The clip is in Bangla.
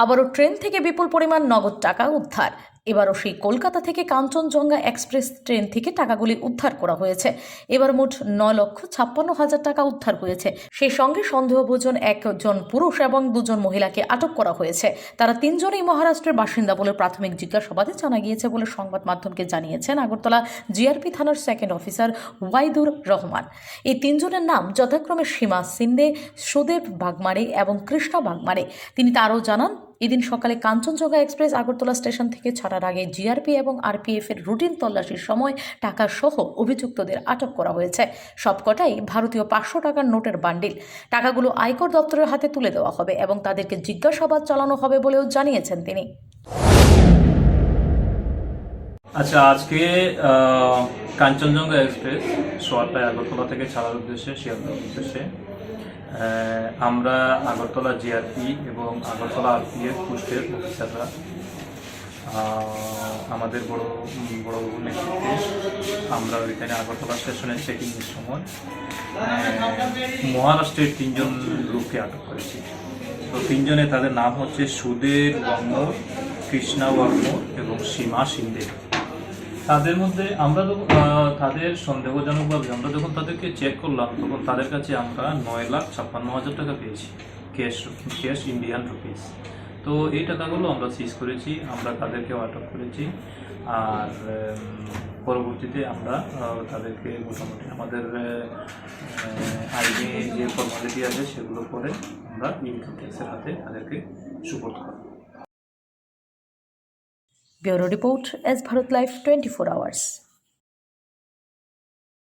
আবারও ট্রেন থেকে বিপুল পরিমাণ নগদ টাকা উদ্ধার। এবারও সেই কলকাতা থেকে কাঞ্চনজঙ্ঘা এক্সপ্রেস ট্রেন থেকে টাকাগুলি উদ্ধার করা হয়েছে। এবার মোট 9,56,000 টাকা উদ্ধার হয়েছে। সেই সঙ্গে সন্দেহভাজন একজন পুরুষ এবং 2জন মহিলাকে আটক করা হয়েছে। তারা 3জনই মহারাষ্ট্রের বাসিন্দা বলে প্রাথমিক জিজ্ঞাসাবাদে জানা গিয়েছে বলে সংবাদ মাধ্যমকে জানিয়েছেন আগরতলা জিআরপি থানার সেকেন্ড অফিসার ওয়াইদুর রহমান। এই 3জনের নাম যথাক্রমে সীমা সিন্দে, সুদেব বাগমারে এবং কৃষ্ণা বাগমারে। তিনি তারও জানান, এদিন সকালে কাঞ্চনজঙ্ঘা এক্সপ্রেস আগরতলা স্টেশন থেকে ছাড়ার আগে জিআরপি এবং আরপিএফ এর রুটিন তল্লাশির সময় টাকা সহ অভিযুক্তদের আটক করা হয়েছে। সবকটাই ভারতীয় 500 টাকার নোটের বান্ডিল। টাকাগুলো আয়কর দপ্তরের হাতে তুলে দেওয়া হবে এবং তাদেরকে জিজ্ঞাসাবাদ চালানো হবে বলেও জানিয়েছেন তিনি। আচ্ছা, আজকে কাঞ্চনজঙ্ঘা এক্সপ্রেস সোয়ারটায় আগরতলা থেকে ছাড়ার উদ্দেশ্যে শিয়ালদার উদ্দেশ্যে আমরা আগরতলা জিআরপি এবং আগরতলা আরপিএফ পোস্টের অফিসাররা আমাদের বড় নেতৃত্বে আমরা ওইখানে আগরতলা স্টেশনের চেকিংয়ের সময় মহারাষ্ট্রের 3জন লোককে আটক করেছি। তো 3জনে তাদের নাম হচ্ছে সুদেব বর্মর, কৃষ্ণা বর্মর এবং সীমা সিন্দে। তাদের মধ্যে আমরা তাদের সন্দেহজনকভাবে আমরা যখন তাদেরকে চেক করলাম তখন তাদের কাছে আমরা 9,56,000 টাকা পেয়েছি, ক্যাশ ইন্ডিয়ান রুপিস। তো এই টাকাগুলো আমরা সিজ করেছি, আমরা তাদেরকেও আটক করেছি। আর পরবর্তীতে আমরা তাদেরকে মোটামুটি আমাদের আইনে যে ফর্মালিটি আছে সেগুলো করে আমরা ইনকাম ট্যাক্সের হাতে তাদেরকে সুপোর্ট করব। Bureau report, S Bharat live 24 hours.